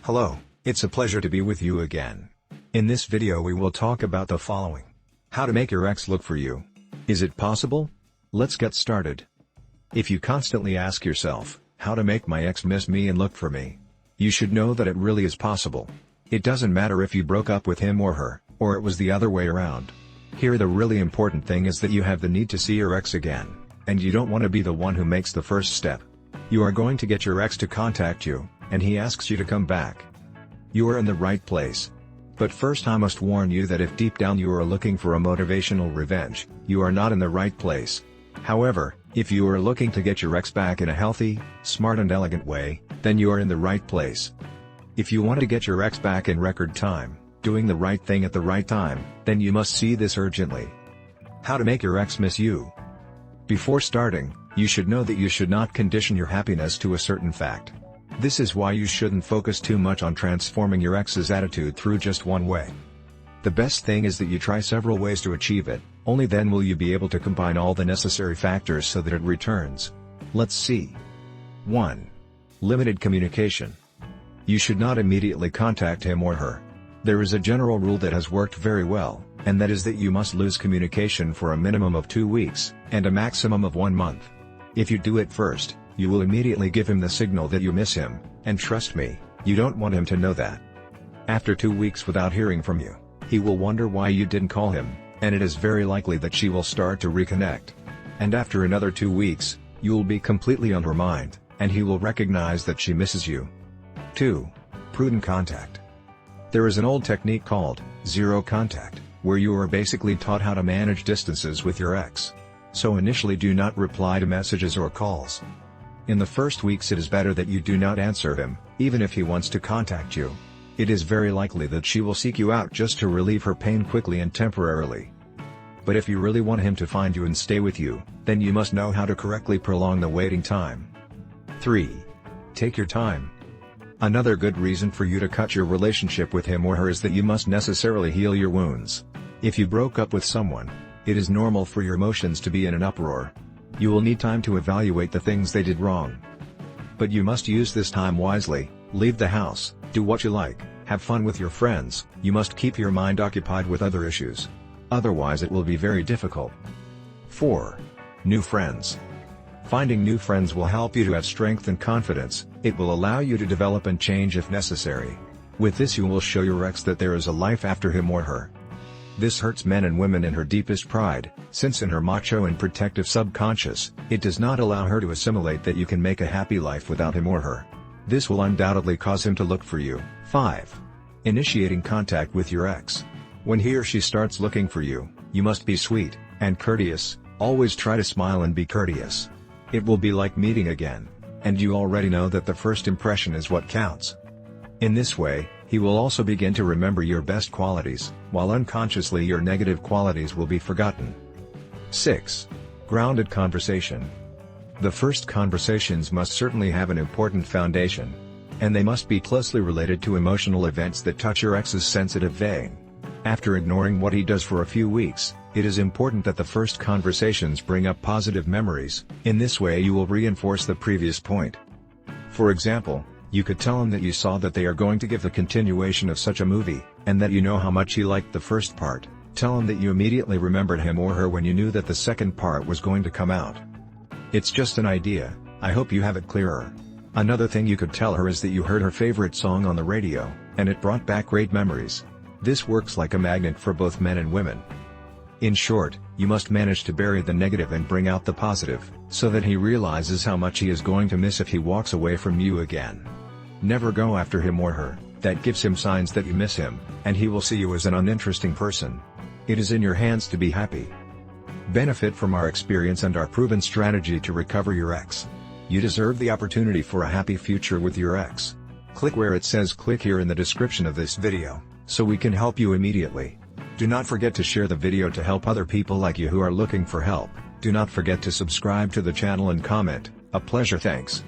Hello, it's a pleasure to be with you again. In this video we will talk about the following. How to make your ex look for you. Is it possible? Let's get started. If you constantly ask yourself, how to make my ex miss me and look for me? You should know that it really is possible. It doesn't matter if you broke up with him or her, or it was the other way around. Here the really important thing is that you have the need to see your ex again, and you don't want to be the one who makes the first step. You are going to get your ex to contact you, and he asks you to come back. You are in the right place. But first I must warn you that if deep down you are looking for a motivational revenge, you are not in the right place. However, if you are looking to get your ex back in a healthy, smart and elegant way, then you are in the right place. If you want to get your ex back in record time, doing the right thing at the right time, then you must see this urgently. How to make your ex miss you. Before starting, you should know that you should not condition your happiness to a certain fact. This is why you shouldn't focus too much on transforming your ex's attitude through just one way. The best thing is that you try several ways to achieve it, only then will you be able to combine all the necessary factors so that it returns. Let's see. 1. Limited communication. You should not immediately contact him or her. There is a general rule that has worked very well, and that is that you must lose communication for a minimum of 2 weeks, and a maximum of 1 month. If you do it first, you will immediately give him the signal that you miss him, and trust me, you don't want him to know that. After 2 weeks without hearing from you, he will wonder why you didn't call him, and it is very likely that she will start to reconnect. And after another 2 weeks, you will be completely on her mind, and he will recognize that she misses you. 2. Prudent contact. There is an old technique called zero contact, where you are basically taught how to manage distances with your ex. So initially do not reply to messages or calls. In the first weeks it is better that you do not answer him, even if he wants to contact you. It is very likely that she will seek you out just to relieve her pain quickly and temporarily. But if you really want him to find you and stay with you, then you must know how to correctly prolong the waiting time. 3. Take your time. Another good reason for you to cut your relationship with him or her is that you must necessarily heal your wounds. If you broke up with someone, it is normal for your emotions to be in an uproar. You will need time to evaluate the things they did wrong. But you must use this time wisely, leave the house, do what you like, have fun with your friends, you must keep your mind occupied with other issues. Otherwise it will be very difficult. 4. New friends. Finding new friends will help you to have strength and confidence, it will allow you to develop and change if necessary. With this you will show your ex that there is a life after him or her. This hurts men and women in her deepest pride, since in her macho and protective subconscious, it does not allow her to assimilate that you can make a happy life without him or her. This will undoubtedly cause him to look for you. 5. Initiating contact with your ex. When he or she starts looking for you, you must be sweet and courteous, always try to smile and be courteous. It will be like meeting again, and you already know that the first impression is what counts. In this way, he will also begin to remember your best qualities, while unconsciously your negative qualities will be forgotten. 6. Grounded conversation. The first conversations must certainly have an important foundation. And they must be closely related to emotional events that touch your ex's sensitive vein. After ignoring what he does for a few weeks, it is important that the first conversations bring up positive memories. In this way you will reinforce the previous point. For example, you could tell him that you saw that they are going to give the continuation of such a movie, and that you know how much he liked the first part. Tell him that you immediately remembered him or her when you knew that the second part was going to come out. It's just an idea, I hope you have it clearer. Another thing you could tell her is that you heard her favorite song on the radio, and it brought back great memories. This works like a magnet for both men and women. In short, you must manage to bury the negative and bring out the positive, so that he realizes how much he is going to miss if he walks away from you again. Never go after him or her, that gives him signs that you miss him, and he will see you as an uninteresting person. It is in your hands to be happy. Benefit from our experience and our proven strategy to recover your ex. You deserve the opportunity for a happy future with your ex. Click where it says click here in the description of this video, so we can help you immediately. Do not forget to share the video to help other people like you who are looking for help. Do not forget to subscribe to the channel and comment. A pleasure, thanks.